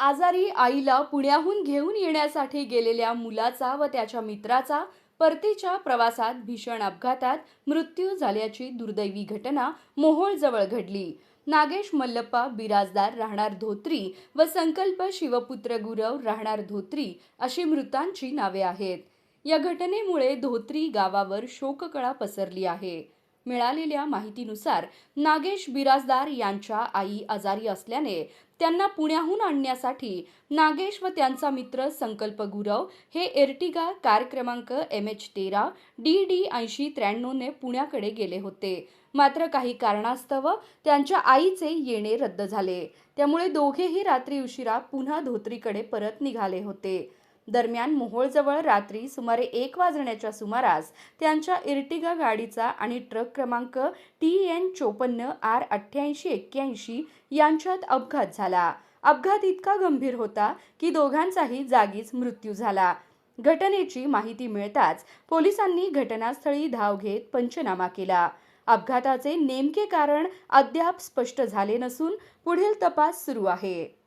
आजारी आईला पुण्याहून घेऊन येण्यासाठी गेलेल्या मुलाचा व त्याच्या मित्राचा परतीच्या प्रवासात भीषण अपघातात मृत्यू झाल्याची दुर्दैवी घटना मोहोळजवळ घडली। नागेश मल्लप्पा बिराजदार राहणार धोत्री व संकल्प शिवपुत्र गुरव राहणार धोत्री अशी मृतांची नावे आहेत। या घटनेमुळे धोत्री गावावर शोककळा पसरली आहे। मिळालेल्या माहितीनुसार नागेश बिराजदार यांच्या आई आजारी असल्याने त्यांना पुण्याहून आणण्यासाठी नागेश व त्यांचा मित्र संकल्प गुरव हे एर्टिगा कार क्रमांक MH13 DD 8093 ने पुण्याकडे गेले होते। मात्र काही कारणास्तव त्यांच्या आईचे येणे रद्द झाले, त्यामुळे दोघेही रात्री उशिरा पुन्हा धोत्रीकडे परत निघाले होते। दरम्यान मोहोळजवळ रात्री सुमारे 1 वाजण्याच्या सुमारास त्यांच्या एर्टिगा गाडीचा आणि ट्रक क्रमांक TN 54 R 8881 यांच्यात अपघात झाला। अपघात इतका गंभीर होता की दोघांचाही जागीच मृत्यू झाला। घटनेची माहिती मिळताच पोलिसांनी घटनास्थळी धाव घेत पंचनामा केला। अपघाताचे नेमके कारण अद्याप स्पष्ट झाले नसून पुढील तपास सुरू आहे।